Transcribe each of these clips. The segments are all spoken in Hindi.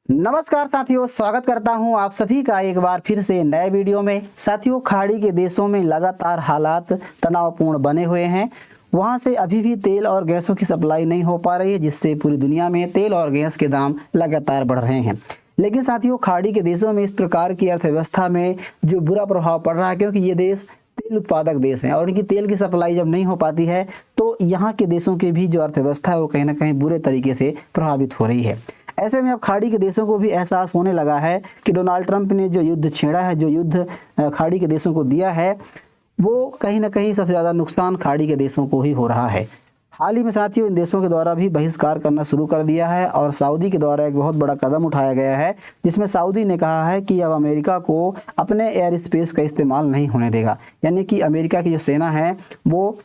नमस्कार साथियों, स्वागत करता हूं आप सभी का एक बार फिर से नए वीडियो में। साथियों, खाड़ी के देशों में लगातार हालात तनावपूर्ण बने हुए हैं। वहां से अभी भी तेल और गैसों की सप्लाई नहीं हो पा रही है, जिससे पूरी दुनिया में तेल और गैस के दाम लगातार बढ़ रहे हैं। लेकिन साथियों, खाड़ी के देशों में इस प्रकार की अर्थव्यवस्था में जो बुरा प्रभाव पड़ रहा है, क्योंकि ये देश तेल उत्पादक देश हैं और इनकी तेल की सप्लाई जब नहीं हो पाती है तो यहाँ के देशों की भी जो अर्थव्यवस्था है वो कहीं ना कहीं बुरे तरीके से प्रभावित हो रही है। ऐसे में अब खाड़ी के देशों को भी एहसास होने लगा है कि डोनाल्ड ट्रंप ने जो युद्ध छेड़ा है, जो युद्ध खाड़ी के देशों को दिया है, वो कहीं ना कहीं सबसे ज़्यादा नुकसान खाड़ी के देशों को ही हो रहा है। हाल ही में साथियों, इन देशों के द्वारा भी बहिष्कार करना शुरू कर दिया है और सऊदी के द्वारा एक बहुत बड़ा कदम उठाया गया है, जिसमें सऊदी ने कहा है कि अब अमेरिका को अपने एयर स्पेस का इस्तेमाल नहीं होने देगा। यानी कि अमेरिका की जो सेना है वो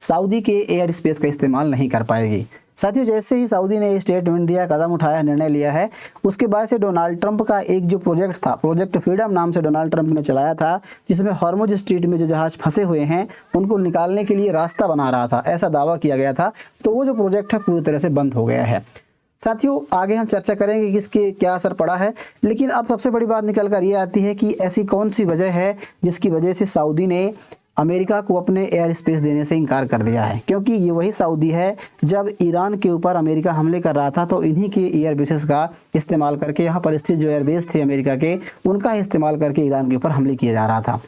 सऊदी के एयर स्पेस का इस्तेमाल नहीं कर पाएगी। साथियों, जैसे ही सऊदी ने स्टेटमेंट दिया, कदम उठाया, निर्णय लिया है, उसके बाद से डोनाल्ड ट्रंप का एक जो प्रोजेक्ट था, प्रोजेक्ट फ्रीडम नाम से डोनाल्ड ट्रंप ने चलाया था, जिसमें हॉर्मुज स्ट्रीट में जो जहाज फंसे हुए हैं उनको निकालने के लिए रास्ता बना रहा था, ऐसा दावा किया गया था। तो वो जो प्रोजेक्ट है पूरी तरह से बंद हो गया है। साथियों, आगे हम चर्चा करेंगे कि इसके क्या असर पड़ा है, लेकिन अब सबसे बड़ी बात निकल कर ये आती है कि ऐसी कौन सी वजह है जिसकी वजह से सऊदी ने अमेरिका को अपने एयर स्पेस देने से इनकार कर दिया है। क्योंकि ये वही सऊदी है जब ईरान के ऊपर अमेरिका हमले कर रहा था तो इन्हीं के एयर बेसेस का इस्तेमाल करके, यहाँ पर स्थित जो एयरबेस थे अमेरिका के, उनका इस्तेमाल करके ईरान के ऊपर हमले किया जा रहा था।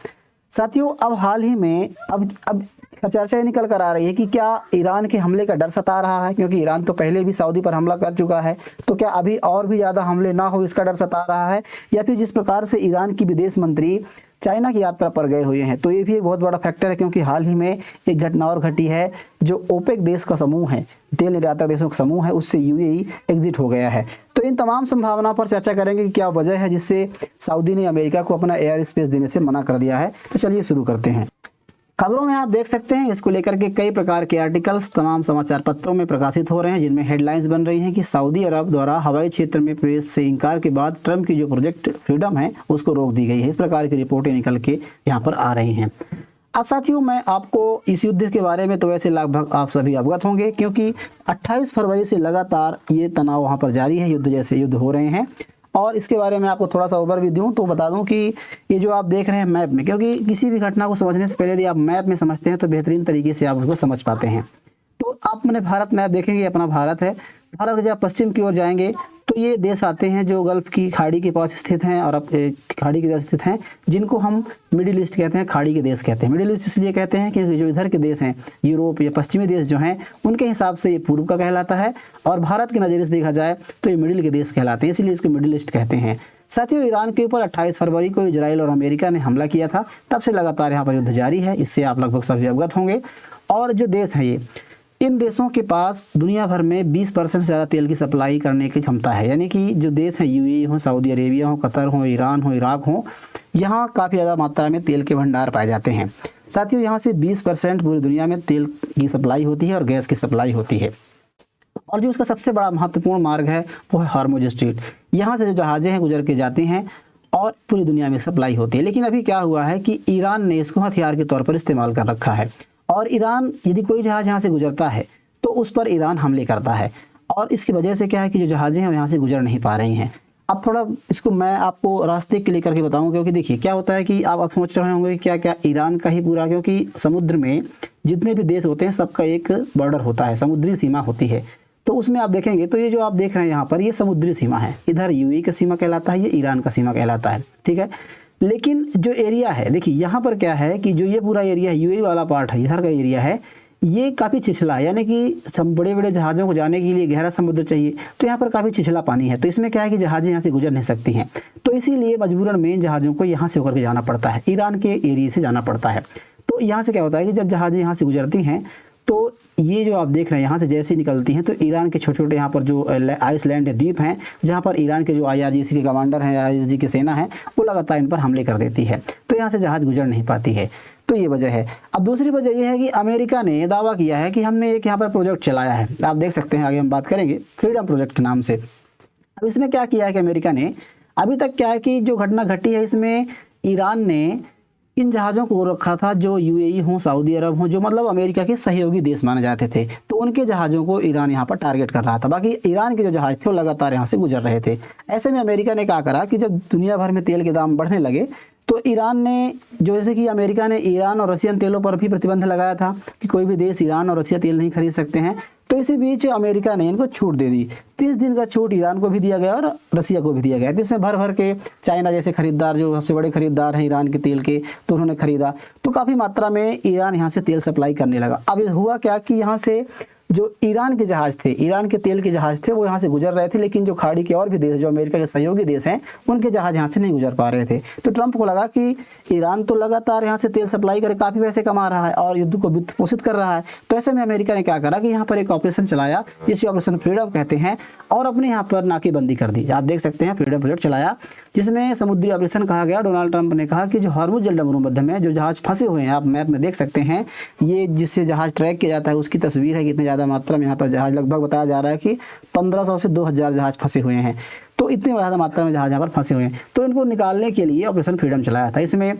साथियों, अब हाल ही में अब चर्चा ये निकल कर आ रही है कि क्या ईरान के हमले का डर सता रहा है, क्योंकि ईरान तो पहले भी सऊदी पर हमला कर चुका है, तो क्या अभी और भी ज़्यादा हमले ना हो इसका डर सता रहा है, या फिर जिस प्रकार से ईरान की विदेश मंत्री चाइना की यात्रा पर गए हुए हैं, तो ये भी एक बहुत बड़ा फैक्टर है। क्योंकि हाल ही में एक घटना और घटी है, जो ओपेक देश का समूह है, तेल निर्यातक देशों का समूह है, उससे यूएई एग्जिट हो गया है। तो इन तमाम संभावनाओं पर चर्चा करेंगे कि क्या वजह है जिससे सऊदी ने अमेरिका को अपना एयर स्पेस देने से मना कर दिया है। तो चलिए शुरू करते हैं। खबरों में आप देख सकते हैं, इसको लेकर के कई प्रकार के आर्टिकल्स तमाम समाचार पत्रों में प्रकाशित हो रहे हैं, जिनमें हेडलाइंस बन रही हैं कि सऊदी अरब द्वारा हवाई क्षेत्र में प्रवेश से इनकार के बाद ट्रंप की जो प्रोजेक्ट फ्रीडम है उसको रोक दी गई है। इस प्रकार की रिपोर्टें निकल के यहाँ पर आ रही हैं। अब साथियों, मैं आपको इस युद्ध के बारे में तो वैसे लगभग आप सभी अवगत होंगे, क्योंकि 28 फरवरी से लगातार ये तनाव वहाँ पर जारी है, युद्ध जैसे युद्ध हो रहे हैं। और इसके बारे में आपको थोड़ा सा ओवरव्यू दूं तो बता दूं कि ये जो आप देख रहे हैं मैप में, क्योंकि किसी भी घटना को समझने से पहले यदि आप मैप में समझते हैं तो बेहतरीन तरीके से आप उसको समझ पाते हैं। तो आप मैंने भारत मैप देखेंगे, अपना भारत है। भारत के जब पश्चिम की ओर जाएंगे तो ये देश आते हैं जो गल्फ की खाड़ी के पास स्थित हैं और खाड़ी के पास स्थित हैं, जिनको हम मिडिल ईस्ट कहते हैं, खाड़ी के देश कहते हैं। मिडिल ईस्ट इसलिए कहते हैं क्योंकि जो इधर के देश हैं, यूरोप या पश्चिमी देश जो हैं, उनके हिसाब से ये पूर्व का कहलाता है, और भारत के नज़रिए से देखा जाए तो ये मिडिल के देश कहलाते हैं, इसलिए इसको मिडिल ईस्ट कहते हैं। साथियों, ईरान के ऊपर 28 फरवरी को इजराइल और अमेरिका ने हमला किया था, तब से लगातार यहाँ पर युद्ध जारी है, इससे आप लगभग सभी अवगत होंगे। और जो देश हैं ये, इन देशों के पास दुनिया भर में 20% से ज़्यादा तेल की सप्लाई करने की क्षमता है। यानी कि जो देश हैं, यूएई हो, सऊदी अरेबिया हो, कतर हो, ईरान हो, इराक हो, यहाँ काफ़ी ज़्यादा मात्रा में तेल के भंडार पाए जाते हैं। साथियों, यहाँ से 20% पूरी दुनिया में तेल की सप्लाई होती है और गैस की सप्लाई होती है। और जो उसका सबसे बड़ा महत्वपूर्ण मार्ग है वो है हॉर्मुज स्ट्रीट। यहाँ से जो जहाज़ें हैं गुजर के जाते हैं और पूरी दुनिया में सप्लाई होती है। लेकिन अभी क्या हुआ है कि ईरान ने इसको हथियार के तौर पर इस्तेमाल कर रखा है, और ईरान यदि कोई जहाज़ यहाँ से गुजरता है तो उस पर ईरान हमले करता है, और इसकी वजह से क्या है कि जो जहाज़ें हैं यहाँ से गुजर नहीं पा रही हैं। अब थोड़ा इसको मैं आपको रास्ते के लेकर के बताऊँ, क्योंकि देखिए क्या होता है कि आप सोच रहे होंगे कि क्या क्या ईरान का ही पूरा, क्योंकि समुद्र में जितने भी देश होते हैं सबका एक बॉर्डर होता है, समुद्री सीमा होती है। तो उसमें आप देखेंगे तो ये जो आप देख रहे हैं यहाँ पर, ये समुद्री सीमा है। इधर यूएई का सीमा कहलाता है, ये ईरान का सीमा कहलाता है, ठीक है। लेकिन जो एरिया है, देखिए यहाँ पर क्या है कि जो ये पूरा एरिया है, यूएई वाला पार्ट है, इधर का एरिया है, ये काफ़ी छिछला है। यानी कि बड़े बड़े जहाज़ों को जाने के लिए गहरा समुद्र चाहिए, तो यहाँ पर काफ़ी छिछला पानी है। तो इसमें क्या है कि जहाज़ें यहाँ से गुजर नहीं सकती हैं, तो इसीलिए मजबूरन में जहाज़ों को यहाँ से होकर के जाना पड़ता है, ईरान के एरिया से जाना पड़ता है। तो यहाँ से क्या होता है कि जब जहाज़ें यहाँ से गुजरती हैं तो ये जो आप देख रहे हैं यहाँ से जैसे निकलती हैं तो ईरान के छोटे छोटे यहाँ पर जो आइसलैंड द्वीप हैं, जहाँ पर ईरान के जो आईआरजीसी के कमांडर हैं, आईआरजीसी की सेना है, वो लगातार इन पर हमले कर देती है, तो यहाँ से जहाज़ गुजर नहीं पाती है। तो ये वजह है। अब दूसरी वजह ये है कि अमेरिका ने दावा किया है कि हमने एक यहाँ पर प्रोजेक्ट चलाया है, आप देख सकते हैं, आगे हम बात करेंगे, फ्रीडम प्रोजेक्ट के नाम से। अब इसमें क्या किया है कि अमेरिका ने, अभी तक क्या है कि जो घटना घटी है इसमें ईरान ने इन जहाज़ों को रखा था जो यूएई हों, सऊदी अरब हों, जो मतलब अमेरिका के सहयोगी देश माने जाते थे, तो उनके जहाज़ों को ईरान यहाँ पर टारगेट कर रहा था। बाकी ईरान के जो जहाज़ थे वो लगातार यहाँ से गुजर रहे थे। ऐसे में अमेरिका ने क्या करा कि जब दुनिया भर में तेल के दाम बढ़ने लगे तो ईरान ने, जैसे कि अमेरिका ने ईरान और रशियन तेलों पर भी प्रतिबंध लगाया था कि कोई भी देश ईरान और रशिया तेल नहीं खरीद सकते हैं, तो इसी बीच अमेरिका ने इनको छूट दे दी। 30 दिन का छूट ईरान को भी दिया गया और रसिया को भी दिया गया। जिसमें भर भर के चाइना जैसे खरीदार, जो सबसे बड़े खरीदार हैं ईरान के तेल के, तो उन्होंने खरीदा। तो काफ़ी मात्रा में ईरान यहाँ से तेल सप्लाई करने लगा। अब हुआ क्या कि यहाँ से जो ईरान के जहाज़ थे, ईरान के तेल के जहाज़ थे, वो यहाँ से गुजर रहे थे, लेकिन जो खाड़ी के और भी देश, जो अमेरिका के सहयोगी देश हैं, उनके जहाज़ यहाँ से नहीं गुजर पा रहे थे। तो ट्रंप को लगा कि ईरान तो लगातार यहाँ से तेल सप्लाई कर काफ़ी पैसे कमा रहा है और युद्ध को वित्त पोषित कर रहा है। तो ऐसे में अमेरिका ने क्या करा कि यहाँ पर एक ऑपरेशन चलाया, जिसे ऑपरेशन फ्रीडम कहते हैं, और अपने यहाँ पर नाकेबंदी कर दी। आप देख सकते हैं फ्रीडम प्रोजेक्ट चलाया, जिसमें समुद्री ऑपरेशन कहा गया। डोनाल्ड ट्रंप ने कहा कि जो हॉर्मुज़ जलमरुमध्य में जो जहाज़ फंसे हुए हैं, आप मैप में देख सकते हैं, ये जिससे जहाज़ ट्रैक किया जाता है उसकी तस्वीर है, कितनी ज़्यादा मात्रा में यहाँ पर जहाज़, लगभग बताया जा रहा है कि 1500 से 2000 जहाज़ फंसे हुए हैं। तो इतनी ज़्यादा मात्रा में जहाज़ यहाँ पर फंसे हुए हैं। तो इनको निकालने के लिए ऑपरेशन फ्रीडम चलाया था। इसमें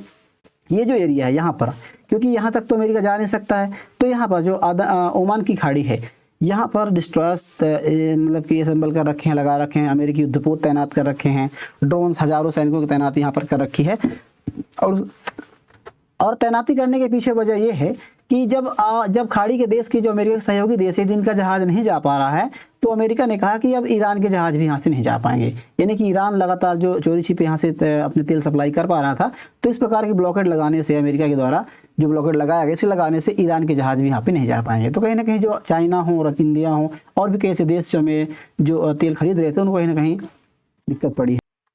ये जो एरिया है यहाँ पर, क्योंकि यहाँ तक तो अमेरिका जा नहीं सकता है, तो यहाँ पर जो ओमान की खाड़ी है, यहाँ पर डिस्ट्रॉयर्स मतलब कि असेंबल कर रखे हैं, लगा रखे हैं, अमेरिकी युद्धपोत तैनात कर रखे हैं, ड्रोन्स, हज़ारों सैनिकों की तैनाती यहाँ पर कर रखी है। और तैनाती करने के पीछे वजह यह है कि जब खाड़ी के देश की, जो अमेरिका के सहयोगी देश है, जिनका जहाज़ नहीं जा पा रहा है, तो अमेरिका ने कहा कि अब ईरान के जहाज़ भी यहाँ से नहीं जा पाएंगे। यानी कि ईरान लगातार जो चोरी छिपे यहाँ से अपने तेल सप्लाई कर पा रहा था, तो इस प्रकार की ब्लॉकेड लगाने से, अमेरिका के द्वारा जो ब्लॉकेड लगाया गया, इसे लगाने से ईरान के जहाज़ भी यहाँ पे नहीं जा पाएंगे। तो कहीं ना कहीं जो चाइना हो और इंडिया हो और भी कई ऐसे देश में जो तेल खरीद रहे थे, उनको कहीं ना कहीं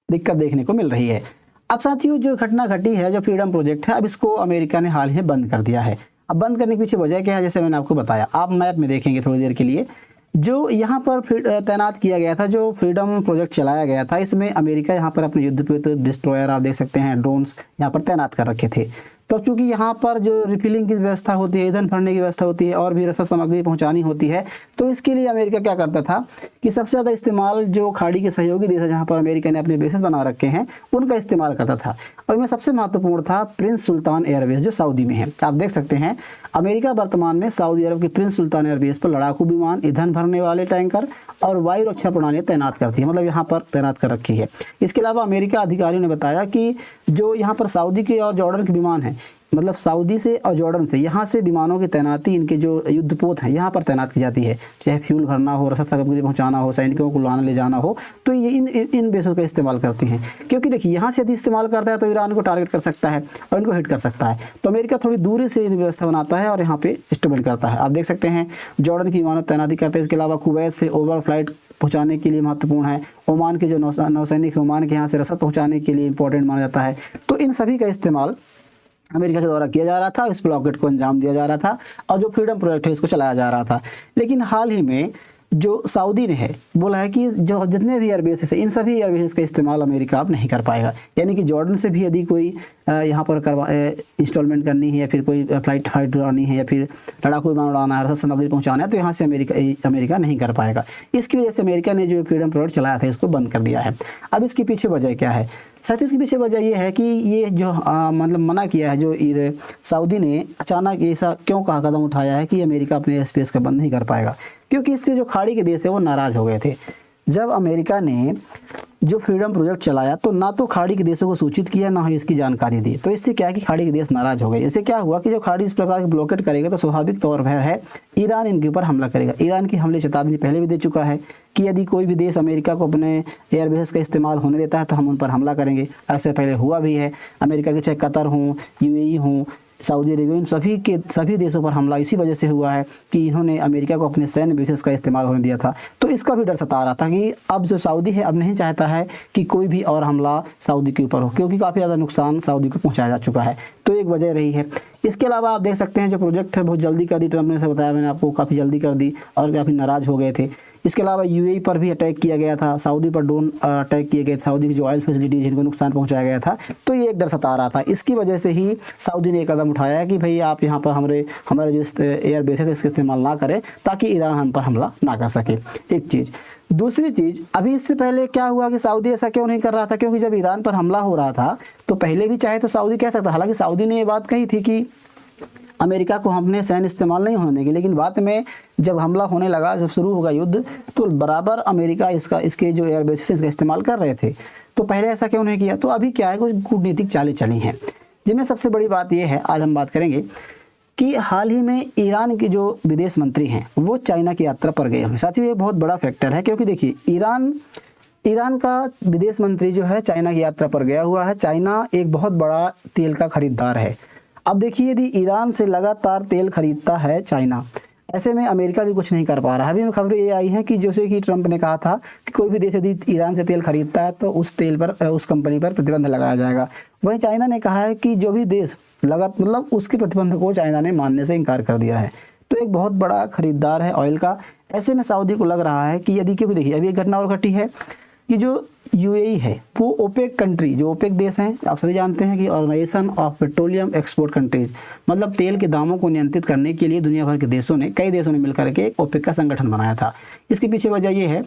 दिक्कत देखने को मिल रही है। अब साथियों, जो घटना घटी है, जो फ्रीडम प्रोजेक्ट है, अब इसको अमेरिका ने हाल ही में बंद कर दिया है। अब बंद करने के पीछे वजह क्या है, जैसे मैंने आपको बताया, आप मैप में देखेंगे थोड़ी देर के लिए, जो यहाँ पर तैनात किया गया था, जो फ्रीडम प्रोजेक्ट चलाया गया था, इसमें अमेरिका यहाँ पर अपने युद्धपोत, डिस्ट्रॉयर, आप देख सकते हैं, ड्रोन्स यहाँ पर तैनात कर रखे थे। तो चूँकि यहाँ पर जो रिफिलिंग की व्यवस्था होती है, ईंधन भरने की व्यवस्था होती है और भी रसद सामग्री पहुँचानी होती है, तो इसके लिए अमेरिका क्या करता था कि सबसे ज़्यादा इस्तेमाल जो खाड़ी के सहयोगी देश है, जहाँ पर अमेरिका ने अपने बेसेस बना रखे हैं, उनका इस्तेमाल करता था। और इनमें सबसे महत्वपूर्ण था प्रिंस सुल्तान एयरबेस, जो सऊदी में है। आप देख सकते हैं, अमेरिका वर्तमान में सऊदी अरब के प्रिंस सुल्तान एयरबेस पर लड़ाकू विमान, ईंधन भरने वाले टैंकर और वायु रक्षा प्रणाली तैनात करती है, मतलब यहाँ पर तैनात कर रखी है। इसके अलावा अमेरिका अधिकारियों ने बताया कि जो यहाँ पर सऊदी के और जॉर्डन के विमान हैं, मतलब सऊदी से और जॉर्डन से, यहाँ से विमानों की तैनाती, इनके जो युद्धपोत हैं यहाँ पर तैनात की जाती है, चाहे फ्यूल भरना हो, रसद सामग्री पहुँचाना हो, सैनिकों को लाना ले जाना हो, तो ये इन बेसों का इस्तेमाल करती हैं। क्योंकि देखिए, यहाँ से यदि इस्तेमाल करता है तो ईरान को टारगेट कर सकता है और इनको हिट कर सकता है। तो अमेरिका थोड़ी दूरी से इन व्यवस्था बनाता है और यहाँ पे इंस्टॉल करता है। आप देख सकते हैं, जॉर्डन की विमानों तैनाती करते हैं। इसके अलावा कुवैत से ओवर फ्लाइट पहुँचाने के लिए महत्वपूर्ण है। ओमान के जो नौसैनिक, ओमान के यहाँ से रसद पहुँचाने के लिए इंपॉर्टेंट माना जाता है। तो इन सभी का इस्तेमाल अमेरिका के द्वारा किया जा रहा था, इस ब्लॉकेट को अंजाम दिया जा रहा था और जो फ्रीडम प्रोजेक्ट है इसको चलाया जा रहा था। लेकिन हाल ही में जो सऊदी ने है बोला है कि जो जितने भी एयरबेसेस है, इन सभी एयरबेसेस का इस्तेमाल अमेरिका अब नहीं कर पाएगा। यानी कि जॉर्डन से भी यदि कोई यहाँ पर इंस्टॉलमेंट करनी है या फिर कोई फ्लाइट उड़ानी है या फिर लड़ाकू विमान उड़ाना है, रसद सामग्री पहुँचाना है, तो यहाँ से अमेरिका नहीं कर पाएगा। इसकी वजह से अमेरिका ने जो फ्रीडम प्रोजेक्ट चलाया था इसको बंद कर दिया है। अब इसके पीछे वजह क्या है? साथ ही इसके पीछे वजह ये है कि ये जो मतलब मना किया है, जो सऊदी ने अचानक ऐसा क्यों कदम उठाया है कि अमेरिका अपने स्पेस का बंद नहीं कर पाएगा, क्योंकि इससे जो खाड़ी के देश है वो नाराज़ हो गए थे। जब अमेरिका ने जो फ्रीडम प्रोजेक्ट चलाया तो ना तो खाड़ी के देशों को सूचित किया, ना ही इसकी जानकारी दी। तो इससे क्या है कि खाड़ी के देश नाराज़ हो गए। इससे क्या हुआ कि जब खाड़ी इस प्रकार की ब्लॉकेट करेगा तो स्वाभाविक तौर पर है ईरान इनके ऊपर हमला करेगा। ईरान की हमले चेतावनी पहले भी दे चुका है कि यदि कोई भी देश अमेरिका को अपने एयरबेस का इस्तेमाल होने देता है तो हम उन पर हमला करेंगे। ऐसे पहले हुआ भी है। अमेरिका के चाहे कतर हों, यूएई हों, सऊदी अरेबिया, इन सभी देशों पर हमला इसी वजह से हुआ है कि इन्होंने अमेरिका को अपने सैन्य बेसेस का इस्तेमाल होने दिया था। तो इसका भी डर सता रहा था कि अब जो सऊदी है अब नहीं चाहता है कि कोई भी और हमला सऊदी के ऊपर हो, क्योंकि काफ़ी ज़्यादा नुकसान सऊदी को पहुंचाया जा चुका है। तो एक वजह रही है। इसके अलावा आप देख सकते हैं जो प्रोजेक्ट है बहुत जल्दी कर दी ट्रंप ने, से बताया मैंने आपको, काफ़ी जल्दी कर दी और काफ़ी नाराज़ हो गए थे। इसके अलावा यूएई पर भी अटैक किया गया था, सऊदी पर ड्रोन अटैक किए गए, सऊदी की जो ऑयल फैसिलिटीज जिनको नुकसान पहुंचाया गया था। तो ये एक डर सता रहा था। इसकी वजह से ही सऊदी ने एक कदम उठाया है कि भाई आप यहाँ पर हमारे जो एयर बेसेस है इसका इस्तेमाल ना करें, ताकि ईरान हम पर हमला ना कर सके। एक चीज़। दूसरी चीज़, अभी इससे पहले क्या हुआ कि सऊदी ऐसा क्यों नहीं कर रहा था? क्योंकि जब ईरान पर हमला हो रहा था तो पहले भी चाहे तो सऊदी कह सकता, हालांकि सऊदी ने ये बात कही थी कि अमेरिका को हमने सैन्य इस्तेमाल नहीं होने देंगे, लेकिन बाद में जब हमला होने लगा, जब शुरू होगा युद्ध, तो बराबर अमेरिका इसके जो एयरबेस है इसका इस्तेमाल कर रहे थे। तो पहले ऐसा क्यों नहीं किया? तो अभी क्या है, कुछ कूटनीतिक चालें चली हैं, जिनमें सबसे बड़ी बात यह है, आज हम बात करेंगे कि हाल ही में ईरान के जो विदेश मंत्री हैं वो चाइना की यात्रा पर गए हैं। साथियों, ये बहुत बड़ा फैक्टर है, क्योंकि देखिए ईरान का विदेश मंत्री जो है चाइना की यात्रा पर गया हुआ है। चाइना एक बहुत बड़ा तेल का खरीदार है। अब देखिए, यदि ईरान से लगातार तेल खरीदता है चाइना, ऐसे में अमेरिका भी कुछ नहीं कर पा रहा है। अभी खबरें ये आई हैं कि जैसे कि ट्रंप ने कहा था कि कोई भी देश यदि ईरान से तेल खरीदता है तो उस तेल पर, उस कंपनी पर प्रतिबंध लगाया जाएगा। वहीं चाइना ने कहा है कि जो भी देश मतलब उसके प्रतिबंध को चाइना ने मानने से इनकार कर दिया है। तो एक बहुत बड़ा खरीदार है ऑयल का। ऐसे में सऊदी को लग रहा है कि यदि, क्योंकि देखिए अभी एक घटना और घटी है कि जो यूएई है वो ओपेक कंट्री, जो ओपेक देश हैं, आप सभी जानते हैं कि organisation of petroleum export countries, मतलब तेल के दामों को नियंत्रित करने के लिए दुनिया भर के देशों ने, कई देशों ने मिलकर के एक ओपेक का संगठन बनाया था। इसके पीछे वजह ये है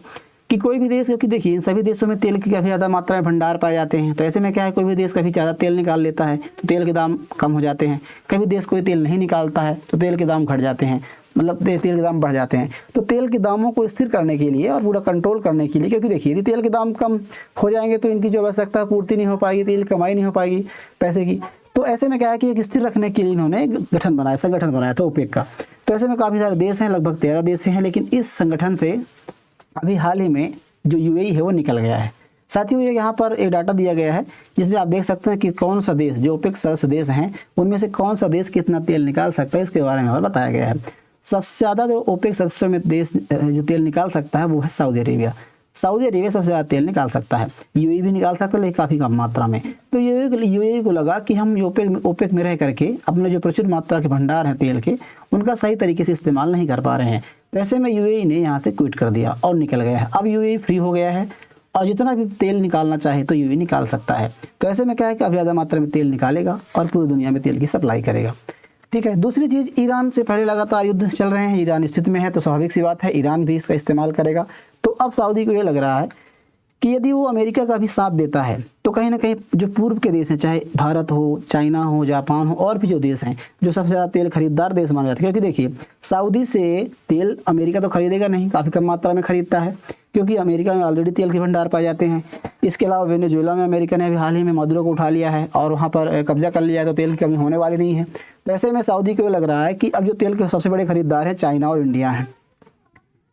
कि कोई भी देश, क्योंकि देखिए इन सभी देशों में तेल की काफ़ी ज़्यादा मात्रा में भंडार पाए जाते हैं, तो ऐसे में क्या है, कोई भी देश कभी ज़्यादा तेल निकाल लेता है तो तेल के दाम कम हो जाते हैं, कभी देश कोई तेल नहीं निकालता है तो तेल के दाम घट जाते हैं, मतलब तेल के दाम बढ़ जाते हैं। तो तेल के दामों को स्थिर करने के लिए और पूरा कंट्रोल करने के लिए, क्योंकि देखिए यदि तेल के दाम कम हो जाएंगे तो इनकी जो आवश्यकता पूर्ति नहीं हो पाएगी, तेल कमाई नहीं हो पाएगी पैसे की। तो ऐसे में क्या है कि एक स्थिर रखने के लिए इन्होंने एक संगठन बनाया था ओपेक का। तो ऐसे में काफ़ी सारे देश हैं, लगभग 13 देश हैं, लेकिन इस संगठन से अभी हाल ही में जो यूएई है वो निकल गया है। साथियों, ये यहाँ पर एक डाटा दिया गया है जिसमें आप देख सकते हैं कि कौन सा देश, जो ओपेक सदस्य देश हैं उनमें से कौन सा देश कितना तेल निकाल सकता है, इसके बारे में बताया गया है। सबसे ज़्यादा जो ओपेक सदस्यों में देश जो तेल निकाल सकता है वो है सऊदी अरेबिया। सऊदी अरेबिया सबसे ज़्यादा तेल निकाल सकता है। यूएई भी निकाल सकता है, लेकिन काफ़ी कम मात्रा में। तो यूएई को लगा कि हम ओपेक में रह करके अपने जो प्रचुर मात्रा के भंडार हैं तेल के, उनका सही तरीके से इस्तेमाल नहीं कर पा रहे हैं। तो ऐसे में यूएई ने यहाँ से क्विट कर दिया और निकल गया है। अब यूएई फ्री हो गया है और जितना भी तेल निकालना चाहे तो यूएई निकाल सकता है। तो ऐसे में क्या है कि अब ज़्यादा मात्रा में तेल निकालेगा और पूरी दुनिया में तेल की सप्लाई करेगा। ठीक है। दूसरी चीज़, ईरान से पहले लगातार युद्ध चल रहे हैं, ईरान स्थिति में है, तो स्वाभाविक सी बात है ईरान भी इसका इस्तेमाल करेगा। तो अब सऊदी को ये लग रहा है कि यदि वो अमेरिका का भी साथ देता है तो कहीं ना कहीं जो पूर्व के देश हैं, चाहे भारत हो, चाइना हो, जापान हो, और भी जो देश हैं जो सबसे ज़्यादा तेल खरीदार देश माने जाते हैं, क्योंकि देखिए सऊदी से तेल अमेरिका तो खरीदेगा नहीं, काफ़ी कम मात्रा में खरीदता है, क्योंकि अमेरिका में ऑलरेडी तेल के भंडार पाए जाते हैं। इसके अलावा वेनेजुएला में अमेरिका ने अभी हाल ही में मदुरो को उठा लिया है और वहाँ पर कब्जा कर लिया है, तो तेल की कमी होने वाली नहीं है। तो ऐसे में सऊदी को लग रहा है कि अब जो तेल के सबसे बड़े खरीदार हैं चाइना और इंडिया हैं।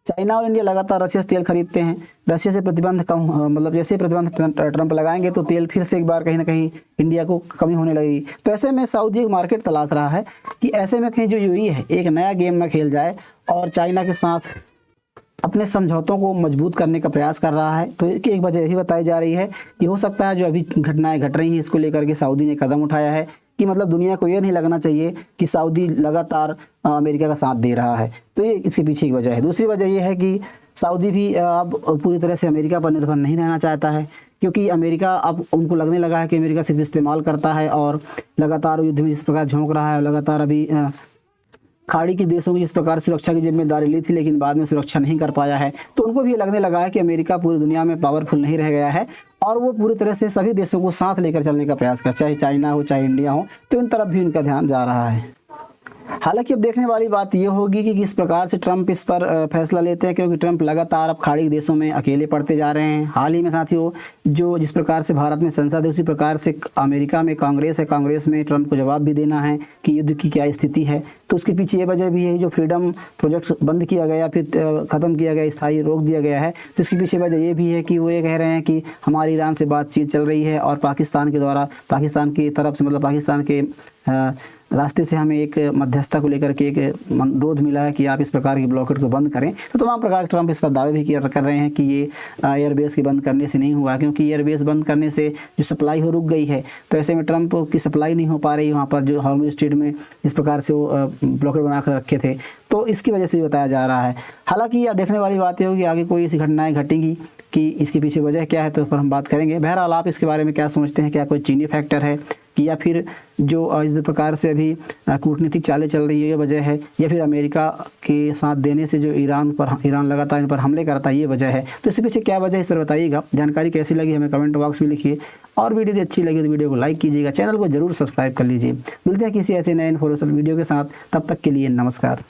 चाइना और इंडिया लगातार रशिया से तेल खरीदते हैं। रशिया से प्रतिबंध कम, मतलब जैसे प्रतिबंध ट्रंप लगाएंगे तो तेल फिर से एक बार कहीं ना कहीं इंडिया को कमी होने लगेगी। तो ऐसे में सऊदी एक मार्केट तलाश रहा है कि ऐसे में कहीं जो यूएई है एक नया गेम ना खेल जाए और चाइना के साथ अपने समझौतों को मजबूत करने का प्रयास कर रहा है। तो एक वजह यही बताई जा रही है कि हो सकता है जो अभी घटनाएं घट रही हैं इसको लेकर के सऊदी ने कदम उठाया है कि मतलब दुनिया को ये नहीं लगना चाहिए कि सऊदी लगातार अमेरिका का साथ दे रहा है। तो ये इसके पीछे की वजह है। दूसरी वजह ये है कि सऊदी भी अब पूरी तरह से अमेरिका पर निर्भर नहीं रहना चाहता है, क्योंकि अमेरिका अब उनको लगने लगा है कि अमेरिका सिर्फ इस्तेमाल करता है और लगातार युद्ध में जिस प्रकार झोंक रहा है, लगातार अभी खाड़ी के देशों की जिस प्रकार सुरक्षा की जिम्मेदारी ली थी लेकिन बाद में सुरक्षा नहीं कर पाया है, तो उनको भी ये लगने लगा है कि अमेरिका पूरी दुनिया में पावरफुल नहीं रह गया है और वो पूरी तरह से सभी देशों को साथ लेकर चलने का प्रयास कर, चाहे चाइना हो चाहे इंडिया हो, तो इन तरफ भी उनका ध्यान जा रहा है। हालांकि अब देखने वाली बात यह होगी कि किस प्रकार से ट्रंप इस पर फैसला लेते हैं, क्योंकि ट्रंप लगातार अब खाड़ी देशों में अकेले पड़ते जा रहे हैं। हाल ही में साथियों जो जिस प्रकार से भारत में संसद है उसी प्रकार से अमेरिका में कांग्रेस है, कांग्रेस में ट्रंप को जवाब भी देना है कि युद्ध की क्या स्थिति है। तो उसके पीछे ये वजह भी है, जो फ्रीडम प्रोजेक्ट बंद किया गया, फिर ख़त्म किया गया, स्थायी रोक दिया गया है, तो इसके पीछे वजह ये भी है कि वो ये कह रहे हैं कि हमारी ईरान से बातचीत चल रही है और पाकिस्तान के द्वारा, पाकिस्तान की तरफ से, मतलब पाकिस्तान के रास्ते से हमें एक मध्यस्थता को लेकर के एक अनुरोध मिला है कि आप इस प्रकार की ब्लॉकेट को बंद करें। तो तमाम प्रकार के ट्रंप इस पर दावे भी कर रहे हैं कि ये एयरबेस के बंद करने से नहीं हुआ, क्योंकि एयरबेस बंद करने से जो सप्लाई हो रुक गई है, तो ऐसे में ट्रंप की सप्लाई नहीं हो पा रही वहाँ पर, जो हॉर्मुज़ स्ट्रेट में इस प्रकार से वो ब्लॉकेट बना कर रखे थे, तो इसकी वजह से बताया जा रहा है। हालांकि यह देखने वाली बात ये होगी आगे कोई ऐसी घटनाएँ घटेंगी कि इसके पीछे वजह क्या है, तो उस पर हम बात करेंगे। बहरहाल आप इसके बारे में क्या सोचते हैं, क्या कोई चीनी फैक्टर है कि या फिर जो इस प्रकार से अभी कूटनीतिक चालें चल रही है ये वजह है, या फिर अमेरिका के साथ देने से जो ईरान लगातार इन पर हमले करता है ये वजह है। तो इसके पीछे क्या वजह है इस पर बताइएगा। जानकारी कैसी लगी हमें कमेंट बॉक्स में लिखिए, और वीडियो यदि अच्छी लगी तो वीडियो को लाइक कीजिएगा, चैनल को जरूर सब्सक्राइब कर लीजिए। मिलते हैं किसी ऐसे नए इन्फॉर्मेशन वीडियो के साथ, तब तक के लिए नमस्कार।